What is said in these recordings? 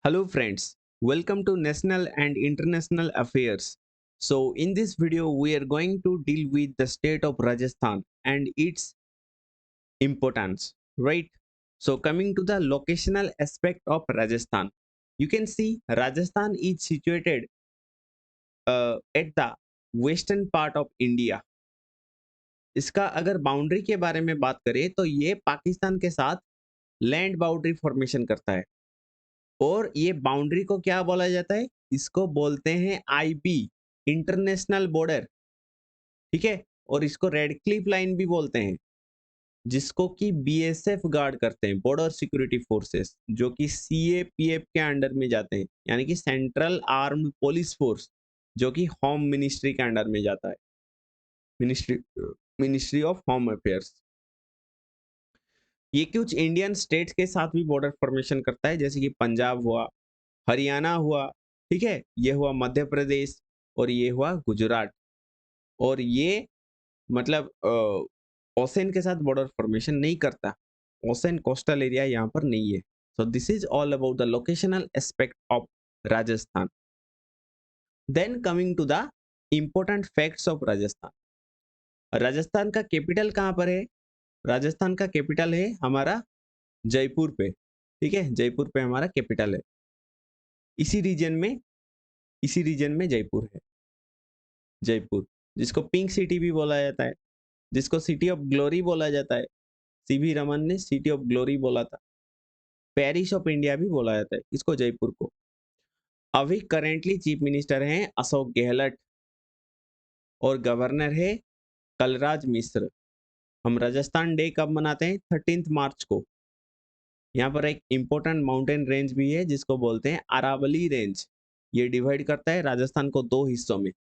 Hello friends, welcome to National and International Affairs. So in this video we are going to deal with the state of Rajasthan and its importance, right? So coming to the locational aspect of Rajasthan, you can see Rajasthan is situated at the western part of India. इसका अगर boundary के बारे में बात करें तो ये पाकिस्तान के साथ लैंड बाउंड्री फॉर्मेशन करता है। और ये बाउंड्री को क्या बोला जाता है? इसको बोलते हैं आईबी, इंटरनेशनल बॉर्डर। ठीक है, और इसको रेड क्लिफ लाइन भी बोलते हैं, जिसको कि बीएसएफ गार्ड करते हैं, बॉर्डर सिक्योरिटी फोर्सेस, जो कि सीएपीएफ के अंडर में जाते हैं, यानी कि सेंट्रल आर्म्ड पुलिस फोर्स, जो कि होम मिनिस्ट्री के अंडर में जाता है, ministry ministry of home affairs. ये कुछ इंडियन स्टेट्स के साथ भी बॉर्डर फॉर्मेशन करता है, जैसे कि पंजाब हुआ, हरियाणा हुआ, ठीक है, ये हुआ मध्य प्रदेश और ये हुआ गुजरात। और ये मतलब ओशन के साथ बॉर्डर फॉर्मेशन नहीं करता। ओशन कोस्टल एरिया यहाँ पर नहीं है। So this is all about the locational aspect of Rajasthan. Then coming to the important facts of Rajasthan. Rajasthan का कैपिटल कहाँ पर है? राजस्थान का कैपिटल है हमारा जयपुर पे। ठीक है, जयपुर पे हमारा कैपिटल है। इसी रीजन में जयपुर है। जयपुर, जिसको पिंक सिटी भी बोला जाता है, जिसको सिटी ऑफ ग्लोरी बोला जाता है। सीवी रमन ने सिटी ऑफ ग्लोरी बोला था। पेरिस ऑफ इंडिया भी बोला जाता है इसको, जयपुर को। अभी करेंटली चीफ मिनिस्टर हैं अशोक गहलोत और गवर्नर है कलराज मिश्र। हम राजस्थान डे कब मनाते हैं? 13 मार्च को। यहाँ पर एक इंपॉर्टेंट माउंटेन रेंज भी है जिसको बोलते हैं अरावली रेंज। ये डिवाइड करता है राजस्थान को दो हिस्सों में।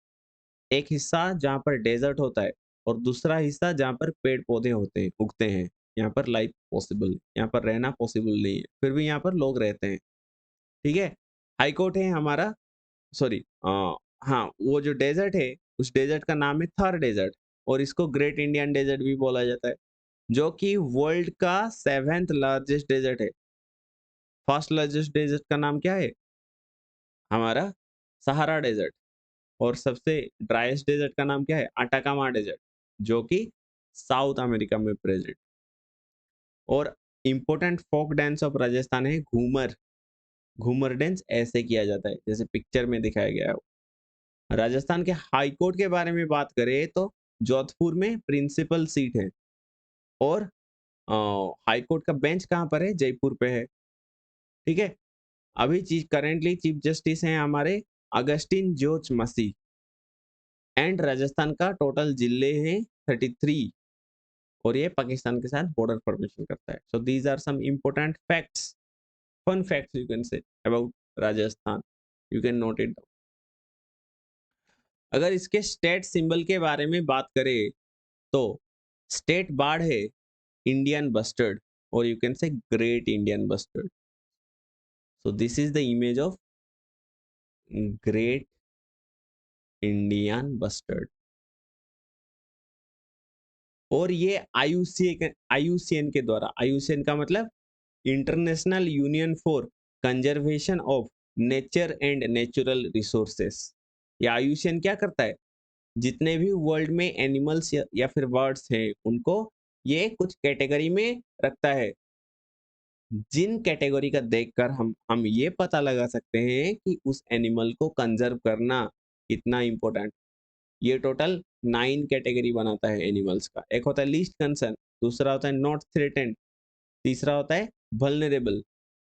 एक हिस्सा जहाँ पर डेजर्ट होता है और दूसरा हिस्सा जहाँ पर पेड़ पौधे होते हैं, उगते हैं। यहाँ पर लाइफ पॉसिबल, यहाँ पर रहना पॉसिबल नहीं है, फिर भी यहाँ पर लोग रहते हैं। ठीक है, हाई कोर्ट है हमारा, सॉरी, हाँ, वो जो डेजर्ट है उस डेजर्ट का नाम है थर डेजर्ट, और इसको ग्रेट इंडियन डेजर्ट भी बोला जाता है, जो कि वर्ल्ड का 7th लार्जेस्ट डेजर्ट है। फर्स्ट लार्जेस्ट डेजर्ट का नाम क्या है? हमारा सहारा डेजर्ट। और सबसे ड्राइएस्ट डेजर्ट का नाम क्या है? अटाकामा डेजर्ट, जो कि साउथ अमेरिका में प्रेजेंट। और important folk dance of Rajasthan है घूमर। घूमर डांस ऐसे किया जाता है जैसे पिक्चर में दिखाया गया है। राजस्थान के हाई कोर्ट के बारे में बात करें तो जोधपुर में प्रिंसिपल सीट है। और हाई कोर्ट का बेंच कहाँ पर है? जयपुर पे है। ठीक है, अभी करेंटली चीफ जस्टिस हैं हमारे अगस्टिन जॉर्ज मसी। एंड राजस्थान का टोटल जिले हैं 33, और ये पाकिस्तान के साथ बॉर्डर फॉर्मेशन करता है। So these are some important facts, fun facts you can say about Rajasthan, you can note it down. अगर इसके स्टेट सिंबल के बारे में बात करें तो स्टेट बार्ड है इंडियन बस्टर्ड, और यू कैन से great Indian bustard. So this is the image of great Indian bustard. और ये आईयूसीएन के द्वारा, आईयूसीएन का मतलब international union for conservation of nature and natural resources. ये आईयूसीएन क्या करता है? जितने भी वर्ल्ड में एनिमल्स या फिर बर्ड्स हैं उनको ये कुछ कैटेगरी में रखता है, जिन कैटेगरी का देखकर हम ये पता लगा सकते हैं कि उस एनिमल को कंजर्व करना कितना इम्पोर्टेंट। ये टोटल 9 कैटेगरी बनाता है एनिमल्स का। एक होता है लीस्ट कंसर्न, दूसरा होता है नॉट थ्रेटेंड, तीसरा होता है vulnerable,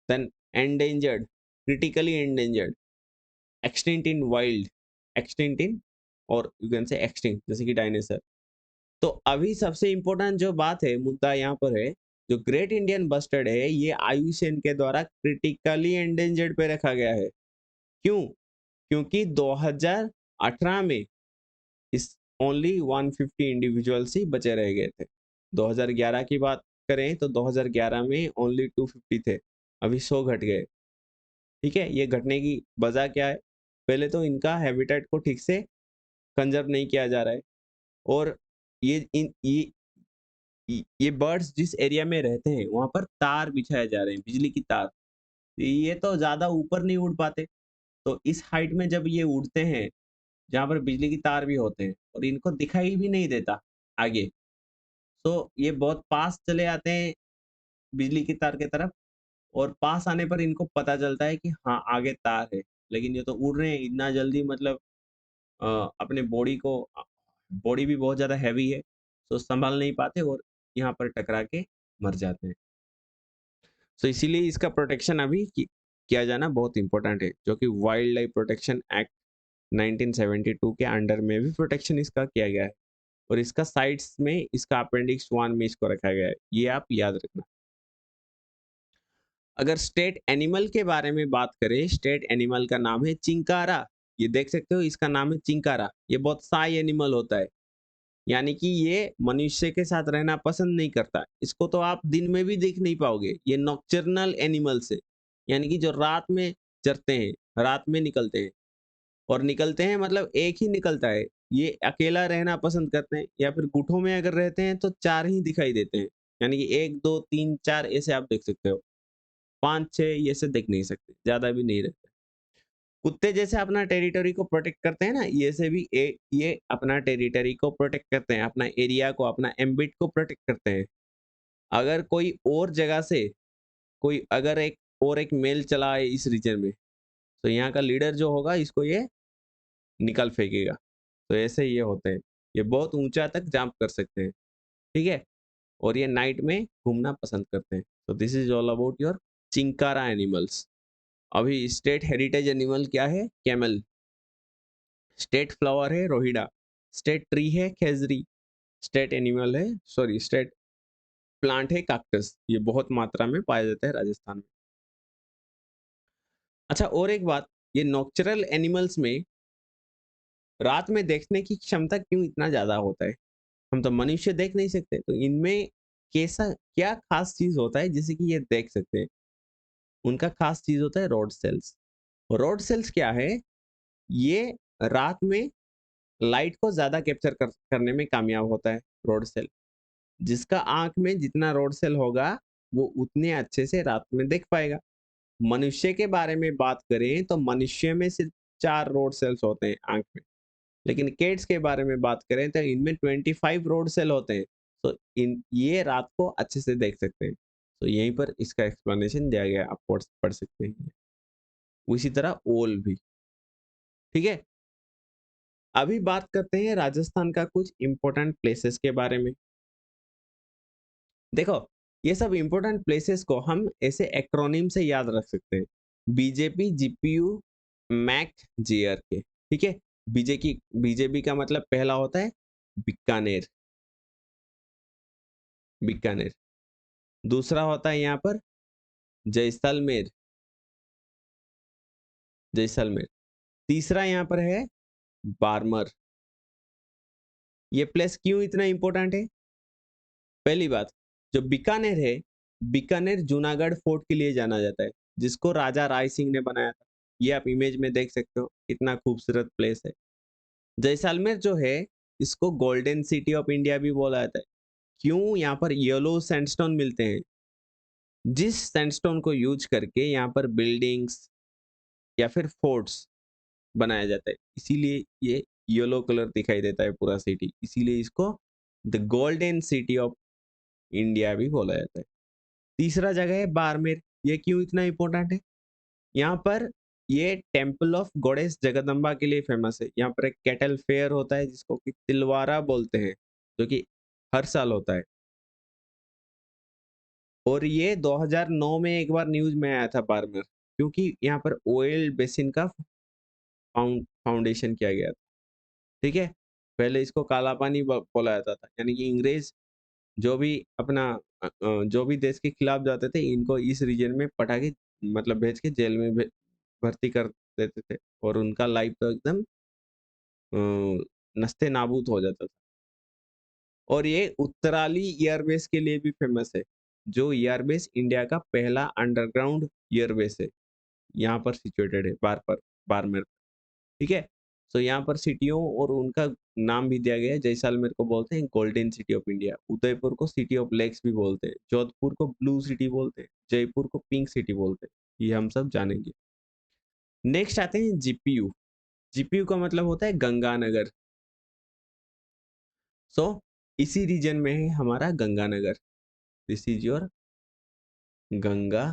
then endangered, critically endangered, extinct in wild, extinct in, और यू कैन से एक्सटिंक्ट, जैसे कि डायनासोर। तो अभी सबसे इंपॉर्टेंट जो बात है, मुद्दा यहाँ पर है, जो ग्रेट इंडियन बस्टर्ड है ये आयुषन के द्वारा क्रिटिकली एंडेंजर्ड पे रखा गया है। क्यों? क्योंकि 2018 में इस ओनली 150 इंडिविजुअल्स ही बचे रह गए थे। 2011 की बात करें तो 2011 में ओनली 250 थे, अभी 100 घट गए। ठीक है, ये घटने की वजह क्या है? पहले तो इनका हैबिटेट को ठीक से कंजर्व नहीं किया जा रहा है, और ये इन ये बर्ड्स जिस एरिया में रहते हैं वहां पर तार बिछाए जा रहे हैं, बिजली की तार, ये तो ज़्यादा ऊपर नहीं उड़ पाते। तो इस हाइट में जब ये उड़ते हैं, जहाँ पर बिजली की तार भी होते हैं और इनको दिखाई भी नहीं देता आगे, तो ये बहुत पास चले आते हैं बिजली की तार की तरफ और पास आने पर इनको पता चलता है कि हाँ, आगे तार है। लेकिन ये तो उड़ रहे हैं इतना जल्दी, मतलब अपने बॉडी भी बहुत ज़्यादा हैवी है, तो संभाल नहीं पाते और यहाँ पर टकरा के मर जाते हैं। सो इसीलिए इसका प्रोटेक्शन अभी किया जाना बहुत इम्पोर्टेंट है, जो कि वाइल्ड लाइफ प्रोटेक्शन एक्ट 1972 के अंडर में भी प्रोटेक्शन इसका किया गया है और इसका साइड्स में इसका अपेंडिक्स 1 में इसको रखा गया है। ये आप याद रखना। अगर स्टेट एनिमल के बारे में बात करें, स्टेट एनिमल का नाम है चिंकारा। ये देख सकते हो, इसका नाम है चिंकारा। ये बहुत साई एनिमल होता है, यानी कि ये मनुष्य के साथ रहना पसंद नहीं करता। इसको तो आप दिन में भी देख नहीं पाओगे। ये नॉकटर्नल एनिमल्स है, यानी कि जो रात में चरते हैं, रात में निकलते हैं और निकलते हैं मतलब एक ही निकलता है। ये अकेला रहना पसंद करते हैं या फिर गुठों में अगर रहते हैं तो 4 ही दिखाई देते हैं। यानी कि 1, 2, 3, 4 ऐसे आप देख सकते हो। 5, 6 ये ऐसे देख नहीं सकते, ज़्यादा भी नहीं रहते। कुत्ते जैसे अपना टेरिटरी को प्रोटेक्ट करते हैं ना, ये से भी ये अपना टेरिटरी को प्रोटेक्ट करते हैं, अपना एरिया को, अपना एम्बिट को प्रोटेक्ट करते हैं। अगर कोई और जगह से कोई अगर एक मेल चला है इस रीजन में, तो यहाँ का लीडर जो होगा इसको ये निकाल फेंकेगा। तो ऐसे ये होते हैं। ये बहुत ऊंचा तक जंप कर सकते हैं, ठीक है? और ये नाइट में घूमना पसंद करते हैं। तो this is all about your chinkara animals. अभी स्टेट हेरिटेज एनिमल क्या है? कैमल। स्टेट फ्लावर है रोहिड़ा। स्टेट ट्री है खेजरी। स्टेट एनिमल है, सॉरी, स्टेट प्लांट है कैक्टस। ये बहुत मात्रा में पाया जाता है राजस्थान में। अच्छा, और एक बात, ये नॉक्चरल एनिमल्स में रात में देखने की क्षमता क्यों इतना ज्यादा होता है? हम तो मनुष्य देख नहीं सकते, तो इनमें कैसा क्या खास चीज होता है जिससे कि ये देख सकते हैं? उनका खास चीज होता है रोड सेल्स। रोड सेल्स क्या है? ये रात में लाइट को ज्यादा कैप्चर करने में कामयाब होता है रोड सेल। जिसका आंख में जितना रोड सेल होगा, वो उतने अच्छे से रात में देख पाएगा। मनुष्य के बारे में बात करें तो मनुष्य में सिर्फ 4 रोड सेल्स होते हैं आंख में। लेकिन कैट्स के बारे में बात करें तो इनमें 25 रोड सेल होते हैं। तो इन ये रात को अच्छे से देख सकते हैं। तो यहीं पर इसका एक्सप्लेनेशन दिया गया है, आप पढ़ सकते हैं। उसी तरह ओल भी, ठीक है। अभी बात करते हैं राजस्थान का कुछ इंपॉर्टेंट प्लेसेस के बारे में। देखो, ये सब इंपॉर्टेंट प्लेसेस को हम ऐसे एक्रोनिम से याद रख सकते हैं। बीजेपी, जीपीयू, मैक, जेआरके, ठीक है। बीजेपी का मतलब पहला होता है बीकानेर। बीकानेर। दूसरा होता है यहाँ पर जैसलमेर। जैसलमेर। तीसरा यहाँ पर है बारमर। ये प्लेस क्यों इतना इंपॉर्टेंट है? पहली बात, जो बीकानेर है, बीकानेर जूनागढ़ फोर्ट के लिए जाना जाता है, जिसको राजा राय सिंह ने बनाया था। ये आप इमेज में देख सकते हो, कितना खूबसूरत प्लेस है। जैसलमेर जो है, इसको गोल्डन सिटी ऑफ इंडिया भी बोला जाता है। क्यों? यहाँ पर येलो सैंडस्टोन मिलते हैं, जिस सैंडस्टोन को यूज करके यहाँ पर बिल्डिंग्स या फिर फोर्ट्स बनाया जाता है। इसीलिए ये येलो कलर दिखाई देता है पूरा सिटी, इसीलिए इसको the golden city of India भी बोला जाता है। तीसरा जगह है बाड़मेर। ये क्यों इतना इंपॉर्टेंट है? यहाँ पर ये टेम्पल ऑफ गॉडेस जगदम्बा के लिए फेमस है। यहाँ पर एक कैटल फेयर होता है जिसको कि तिलवारा बोलते हैं, जो कि हर साल होता है। और ये 2009 में एक बार न्यूज में आया था बाड़मेर, क्योंकि यहाँ पर ऑयल बेसिन का फाउंडेशन किया गया था, ठीक है। पहले इसको काला पानी बोला जाता था, यानी कि अंग्रेज जो भी जो भी देश के खिलाफ जाते थे, इनको इस रीजन में पटाखे मतलब भेज के जेल में भर्ती कर देते थे और उनका लाइफ तो एकदम नस्ते नाबूद हो जाता था। और ये उत्तराली एयरबेस के लिए भी फेमस है, जो एयरबेस इंडिया का पहला अंडरग्राउंड एयरबेस है। यहाँ पर सिचुएटेड है बारमेर, ठीक है। सो यहाँ पर सिटियों और उनका नाम भी दिया गया है। जैसलमेर को बोलते हैं golden city of India, Udaipur को सिटी ऑफ लेक्स भी बोलते हैं, जोधपुर को ब्लू सिटी बोलते हैं, जयपुर को पिंक सिटी बोलते हैं। ये हम सब जानेंगे। नेक्स्ट आते हैं जीपीयू। जीपीयू का मतलब होता है गंगानगर। सो इसी रीजन में है हमारा Ganganagar. This is your Ganga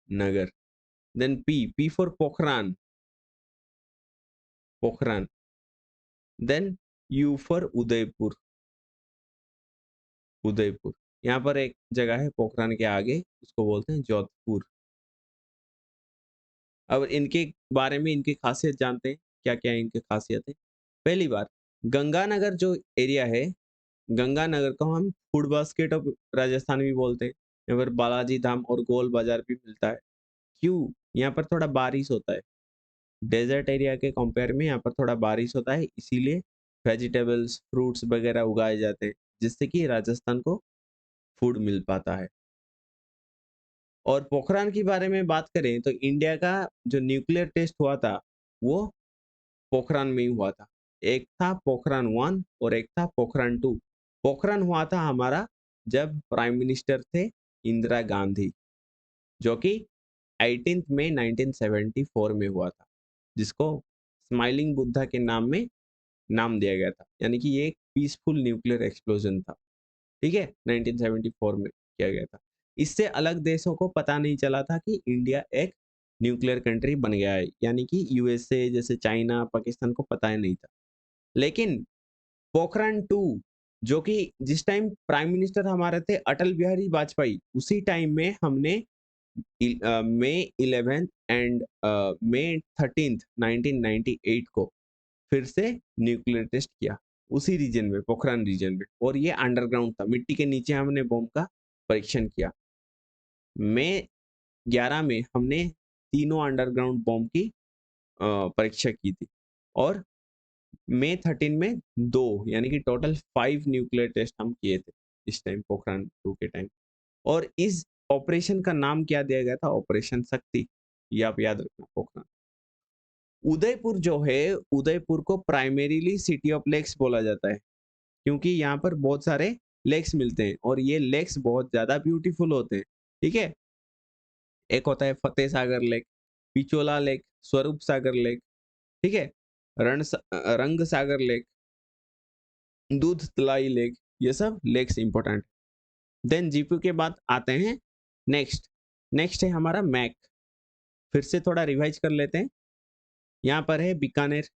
Nagar. Then P for Pokhran, Pokhran. Then U for Udaipur, Udaipur. यहाँ पर एक जगह है पोखरान के आगे, उसको बोलते हैं जोधपुर। अब इनके बारे में, इनकी खासियत जानते हैं, क्या क्या इनकी खासियत है। पहली बार, गंगानगर जो एरिया है, गंगानगर को हम फूड बास्केट ऑफ राजस्थान भी बोलते हैं। यहाँ पर बालाजी धाम और गोल बाजार भी मिलता है। क्यों? यहाँ पर थोड़ा बारिश होता है। डेजर्ट एरिया के कंपेयर में यहाँ पर थोड़ा बारिश होता है, इसीलिए वेजिटेबल्स, फ्रूट्स वगैरह उगाए जाते हैं, जिससे कि राजस्थान को फूड मिल पाता है। और पोखरान के बारे में बात करें तो इंडिया का जो न्यूक्लियर टेस्ट हुआ था, वो पोखरान में ही हुआ था। एक था पोखरान 1 और एक था पोखरान 2। पोखरान हुआ था हमारा जब प्राइम मिनिस्टर थे इंदिरा गांधी, जो कि 18 मई 1974 में हुआ था, जिसको स्माइलिंग बुद्धा के नाम में नाम दिया गया था। यानी कि ये एक पीसफुल न्यूक्लियर एक्सप्लोजन था। ठीक है, 1974 में किया गया था। इससे अलग देशों को पता नहीं चला था कि इंडिया एक न्यूक्लियर कंट्री बन गया है, यानी कि यूएसए जैसे चाइना, पाकिस्तान को पता ही नहीं था। लेकिन पोखरण 2, जो कि जिस टाइम प्राइम मिनिस्टर हमारे थे अटल बिहारी वाजपेयी, उसी टाइम में हमने मई 11 एंड मई 13 1998 को फिर से न्यूक्लियर टेस्ट किया, उसी रीजन में, पोखरान रीजन में। और ये अंडरग्राउंड था, मिट्टी के नीचे हमने बॉम्ब का परीक्षण किया। मई 11 में हमने तीनों अंडरग्राउंड बॉम्ब की परीक्षा की थी। और मई 13 में 2, यानी कि टोटल 5 न्यूक्लियर टेस्ट हम किए थे इस टाइम, पोखरान 2 के टाइम। और इस ऑपरेशन का नाम क्या दिया गया था? ऑपरेशन शक्ति। ये आप याद रखना, पोखरान। उदयपुर जो है, उदयपुर को प्राइमरीली सिटी ऑफ लेक्स बोला जाता है, क्योंकि यहाँ पर बहुत सारे लेक्स मिलते हैं और ये लेक्स बहुत ज्यादा ब्यूटीफुल होते हैं। ठीक है, एक होता है Fateh Sagar lake, Pichola lake, Swaroop Sagar lake, ठीक है, रंग सागर लेक, दूध तलाई लेक, ये सब लेक्स इंपॉर्टेंट। देन जीपी के बाद आते हैं नेक्स्ट। नेक्स्ट है हमारा मैक। फिर से थोड़ा रिवाइज कर लेते हैं। यहाँ पर है बीकानेर,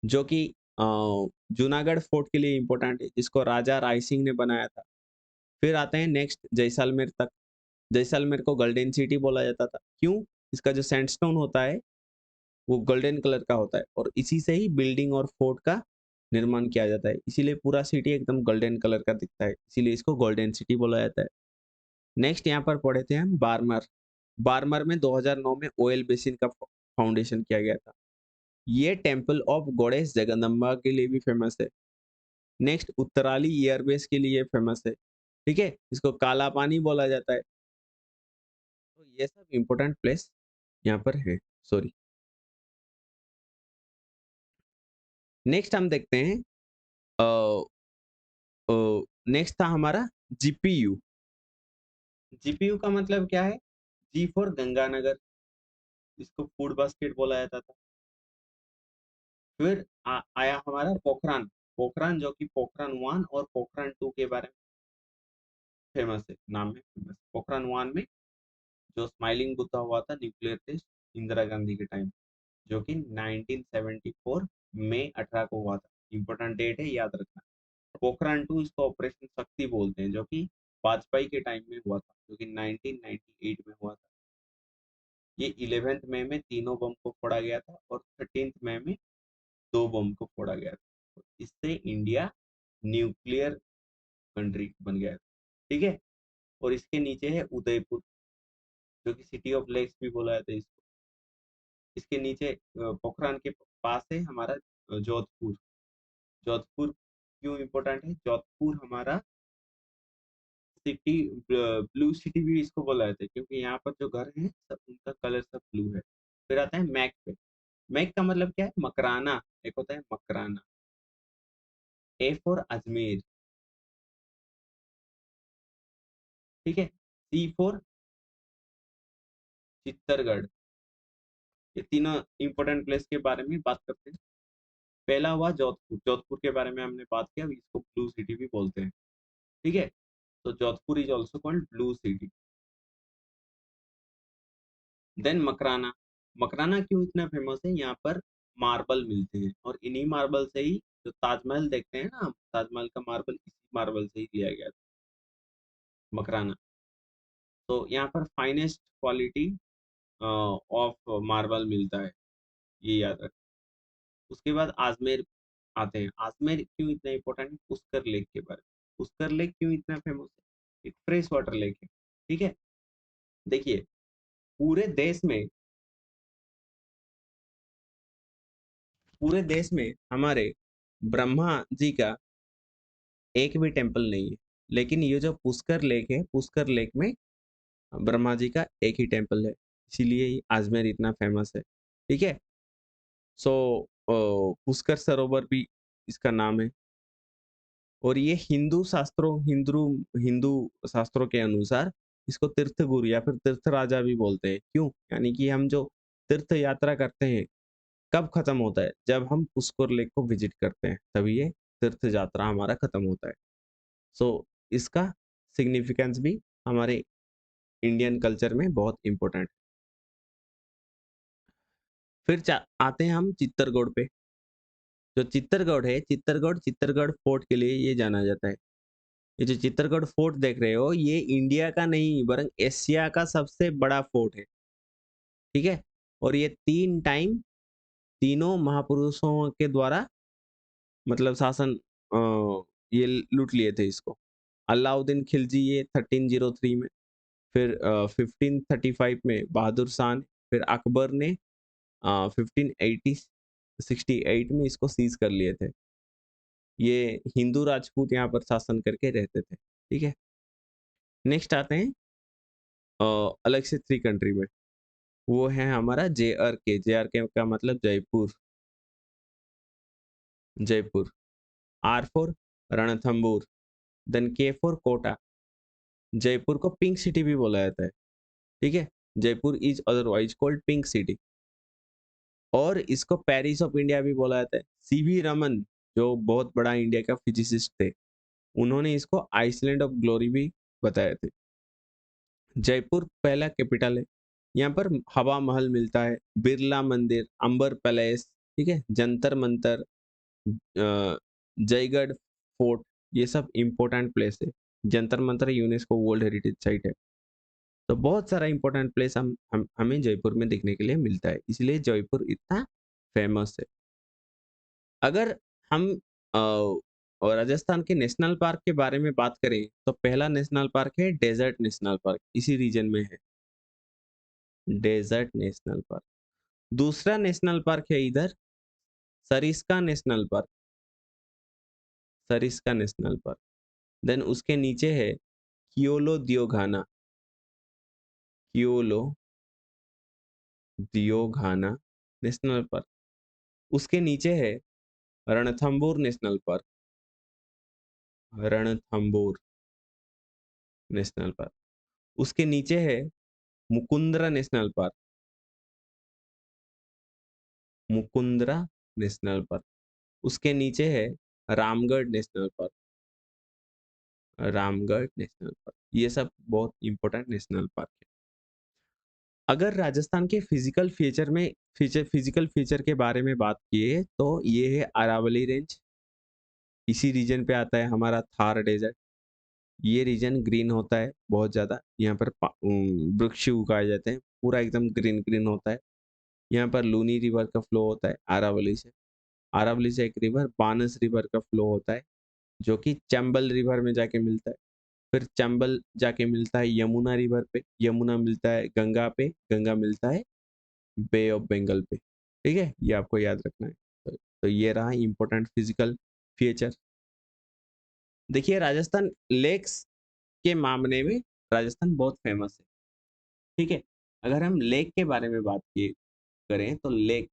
जो कि जूनागढ़ फोर्ट के लिए इंपॉर्टेंट है, जिसको राजा राय सिंह ने बनाया था। फिर आते हैं नेक्स्ट जैसलमेर तक। जैसलमेर को गोल्डन सिटी बोला जाता था। क्यों? इसका जो सैंडस्टोन होता है वो गोल्डन कलर का होता है, और इसी से ही बिल्डिंग और फोर्ट का निर्माण किया जाता है, इसीलिए पूरा सिटी एकदम गोल्डन कलर का दिखता है, इसीलिए इसको गोल्डन सिटी बोला जाता है। नेक्स्ट यहाँ पर पढ़े थे हम बारमर। बारमर में 2009 में ओयल बेसिन का फाउंडेशन किया गया था। ये टेम्पल ऑफ गॉडेस जगदम्बा के लिए भी फेमस है। नेक्स्ट उत्तराली एयरबेस के लिए फेमस है। ठीक है, इसको काला पानी बोला जाता है। तो ये सब इंपॉर्टेंट प्लेस यहाँ पर है। सॉरी। नेक्स्ट हम देखते हैं, नेक्स्ट था हमारा जीपीयू। जीपीयू का मतलब क्या है? जी फॉर गंगानगर, इसको फूड बास्केट बोला जाता था। फिर आया हमारा पोखरान। पोखरान जो कि पोखरान 1 और पोखरान 2 के बारे में फेमस है, नाम है फेमस। पोखरान 1 में जो स्माइलिंग बुद्धा हुआ था न्यूक्लियर टेस्ट इंदिरा गांधी के टाइम, जो कि 1974 मई 18 को हुआ था। इंपॉर्टेंट डेट है, याद रखना। पोखरान 2 इसको ऑपरेशन शक्ति बोलते हैं, जो कि वाजपेयी के टाइम में हुआ था, जो कि 1998 में हुआ था। ये 11 मई में तीनों बम को फोड़ा गया था और 13 मई में 2 बम को फोड़ा गया था। तो इससे इंडिया न्यूक्लियर कंट्री बन गया था। ठीक है, और इसके नीचे है उदयपुर, जो कि सिटी ऑफ लेक्स भी बोला जाता है इसको। इसके नीचे पोखरान के पास है हमारा जोधपुर। जोधपुर क्यों इम्पोर्टेंट है? जोधपुर हमारा सिटी, ब्लू सिटी भी इसको बोला जाता है, क्योंकि यहाँ पर जो घर है सब, उनका कलर सब ब्लू है। फिर आता है मैक पे। मैक का मतलब क्या है? मकराना। एक होता है मकराना। A for Ajmer. ठीक है, सी फॉर चित्तरगढ़, ये तीनों इंपॉर्टेंट प्लेस के बारे में बात करते हैं। पहला हुआ जोधपुर, जोधपुर के बारे में हमने बात किया, इसको ब्लू सिटी भी बोलते हैं, ठीक है। तो Jodhpur is also called blue city. Then Makrana, Makrana क्यों इतना फेमस है? यहाँ पर मार्बल मिलते हैं और इन्हीं मार्बल से ही जो ताजमहल देखते हैं ना हम, ताजमहल का मार्बल इसी मार्बल से ही लिया गया था, मकराना। तो यहाँ पर फाइनेस्ट क्वालिटी ऑफ मार्बल मिलता है, ये याद रख। उसके बाद आजमेर आते हैं। आजमेर क्यों इतना इंपॉर्टेंट है? पुष्कर लेक के बारे में। पुष्कर लेक क्यों इतना फेमस है? एक फ्रेश वाटर लेक है, ठीक है। देखिए, पूरे देश में, पूरे देश में हमारे ब्रह्मा जी का एक भी टेम्पल नहीं है, लेकिन ये जो पुष्कर लेक है, पुष्कर लेक में ब्रह्मा जी का एक ही टेम्पल है, इसीलिए ये आजमेर इतना फेमस है, ठीक है। सो पुष्कर सरोवर भी इसका नाम है। और ये हिंदू शास्त्रों के अनुसार इसको तीर्थ गुरु या फिर तीर्थ राजा भी बोलते हैं। क्यों? यानी कि हम जो तीर्थ यात्रा करते हैं, कब खत्म होता है? जब हम पुष्कर लेक को विजिट करते हैं, तभी ये तीर्थ यात्रा हमारा खत्म होता है। सो इसका सिग्निफिकेंस भी हमारे इंडियन कल्चर में बहुत इम्पोर्टेंट। फिर आते हैं हम चित्तरगढ़ पे। जो चित्तरगढ़ है, चित्तरगढ़ फोर्ट के लिए ये जाना जाता है। ये जो चित्तरगढ़ फोर्ट देख रहे हो, ये इंडिया का नहीं बरং एशिया का सबसे बड़ा फोर्ट है, ठीक है। और ये तीनों महापुरुषों के द्वारा मतलब शासन ये लूट लिए थे इसको। अलाउद्दीन खिलजी ये 1303 में, फिर 1535 में बहादुर शाह ने, फिर अकबर ने 1568 में इसको सीज कर लिए थे। ये हिंदू राजपूत यहाँ पर शासन करके रहते थे, ठीक है। नेक्स्ट आते हैं अलग से 3 कंट्री में। वो है हमारा JRK। JRK का मतलब Jaipur, Jaipur. R for Ranthambore, then K for Kota. Jaipur को पिंक सिटी भी बोला जाता है, ठीक है। Jaipur is otherwise called pink city. और इसको पेरिस ऑफ इंडिया भी बोला जाता है। CV रमन, जो बहुत बड़ा इंडिया का फिजिसिस्ट थे, उन्होंने इसको आइसलैंड ऑफ ग्लोरी भी बताए थे। जयपुर पहला कैपिटल है। यहाँ पर हवा महल मिलता है, बिरला मंदिर, अंबर पैलेस, ठीक है, जंतर मंतर, जयगढ़ फोर्ट, ये सब इम्पोर्टेंट प्लेस है। Jantar Mantar UNESCO world heritage site है। तो बहुत सारा इम्पोर्टेंट प्लेस हमें जयपुर में देखने के लिए मिलता है, इसलिए जयपुर इतना फेमस है। अगर हम राजस्थान के नेशनल पार्क के बारे में बात करें, तो पहला नेशनल पार्क है डेजर्ट नेशनल पार्क, इसी रीजन में है, डेजर्ट नेशनल पार्क। दूसरा नेशनल पार्क है इधर Sariska national park, Sariska national park. Then उसके नीचे है कियोलो दियोघाना, कियोलो दियोघाना नेशनल पार्क। उसके नीचे है Ranthambore national park, Ranthambore national park. उसके नीचे है Mukundra national park, Mukundra national park. उसके नीचे है Ramgarh national park, Ramgarh national park. ये सब बहुत इंपॉर्टेंट नेशनल पार्क है। अगर राजस्थान के फिजिकल फीचर के बारे में बात किए, तो ये है अरावली रेंज। इसी रीजन पे आता है हमारा थार डेजर्ट। ये रीजन ग्रीन होता है बहुत ज़्यादा। यहाँ पर वृक्ष उगाए जाते हैं, पूरा एकदम ग्रीन ग्रीन होता है। यहाँ पर लूनी रिवर का फ्लो होता है अरावली से। अरावली से एक रिवर बानस रिवर का फ्लो होता है, जो कि चंबल रिवर में जाके मिलता है। फिर चंबल जाके मिलता है यमुना रिवर पे, यमुना मिलता है गंगा पे, गंगा मिलता है बे ऑफ बंगाल पे, ठीक है। ये आपको याद रखना है। तो ये रहा इंपॉर्टेंट फिजिकल फीचर। देखिए, राजस्थान लेक्स के मामले में राजस्थान बहुत फेमस है, ठीक है। अगर हम लेक के बारे में बात की करें, तो लेक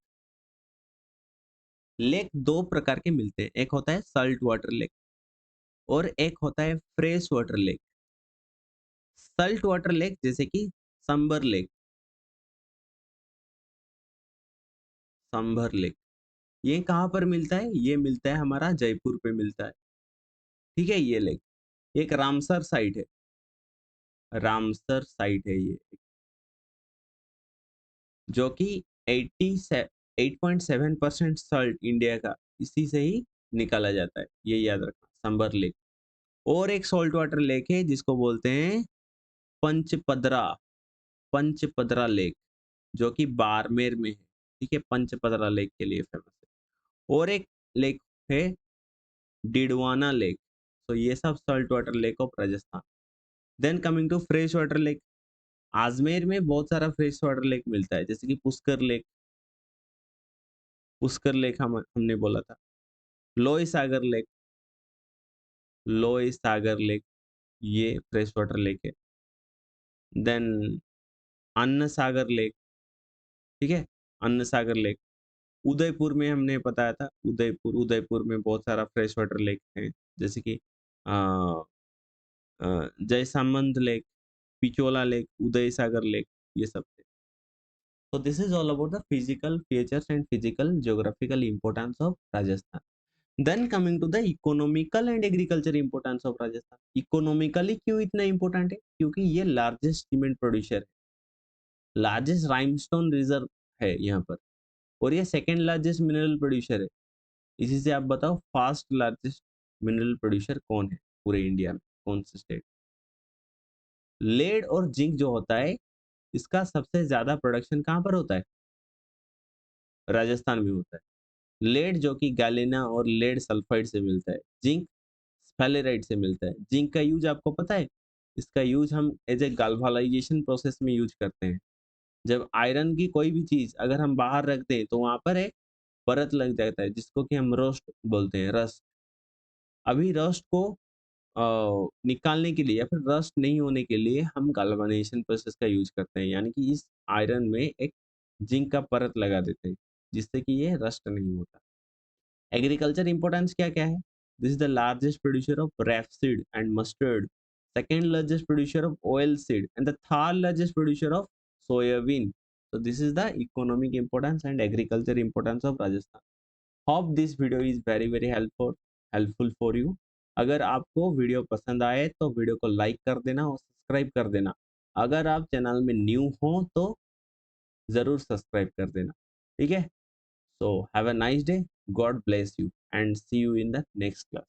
लेक दो प्रकार के मिलते हैं। एक होता है सल्ट वाटर लेक और एक होता है fresh water lake. Salt water lake जैसे कि संबर लेक, सांभर लेक। ये कहाँ पर मिलता है? ये मिलता है हमारा जयपुर पे मिलता है। ठीक है, ये लेक एक रामसर साइट है, रामसर साइट है ये, जो कि 8.7% सॉल्ट इंडिया का इसी से ही निकाला जाता है, ये याद रखना, सांभर लेक। और एक सॉल्ट वाटर लेक है जिसको बोलते हैं पंचपदरा, पंचपदरा लेक, जो कि बाड़मेर में है। ठीक है, पंचपदरा लेक के लिए फेमस है। और एक लेक है डिडवाना लेक। तो ये सब salt water lake of Rajasthan. Then coming to fresh water lake, Ajmer में बहुत सारा फ्रेश वाटर लेक मिलता है, जैसे कि पुष्कर लेक, पुष्कर लेक हमने बोला था, लोई सागर लेक, लोई सागर लेक, ये फ्रेश वाटर लेक है। देन अन्न सागर लेक, ठीक है, अन्न सागर लेक। उदयपुर में हमने बताया था, उदयपुर, उदयपुर में बहुत सारा फ्रेश वाटर लेक है, जैसे कि जयसामंद लेक, पिचोला लेक, उदय सागर लेक, ये सब थे। So this is all about the physical features and physical geographical importance of Rajasthan. Then coming to the economical and agriculture importance of Rajasthan. Economically क्यों इतना important है? क्योंकि ये largest cement producer है, largest limestone reserve है यहाँ पर, और ये second largest mineral producer है। इसी से आप बताओ फास्ट लार्जेस्ट मिनरल प्रोड्यूसर कौन है पूरे इंडिया में, कौन से स्टेट? लेड और जिंक जो होता है, इसका सबसे ज्यादा प्रोडक्शन कहाँ पर होता है? राजस्थान में होता है। लेड जो कि गैलेना और लेड सल्फाइड से मिलता है, जिंक स्फेलेराइट से मिलता है। जिंक का यूज आपको पता है? इसका यूज हम एज ए गाल्वानाइजेशन प्रोसेस में यूज करते हैं। जब आयरन की कोई भी चीज अगर हम बाहर रख दें तो वहां पर एक परत लग जाता है, जिसको कि हम रोस्ट बोलते हैं, रस्ट। अभी रस्ट को निकालने के लिए या फिर रस्ट नहीं होने के लिए हम गाल्वानाइजेशन प्रोसेस का यूज करते हैं, यानी कि इस आयरन में एक जिंक का परत लगा देते हैं, जिससे कि ये रस्ट नहीं होता। एग्रीकल्चर इंपॉर्टेंस क्या क्या है? This is the largest producer of rapeseed and mustard, second largest producer of oil seed and the third largest producer of soybean. So this is the economic importance and agriculture importance of Rajasthan. Hope this video is very helpful for you. अगर आपको video पसंद आए तो video को like कर देना और subscribe कर देना। अगर आप चैनल में न्यू हो तो ज़रूर सब्सक्राइब कर देना। ठीक है? So have a nice day. God bless you and see you in the next class.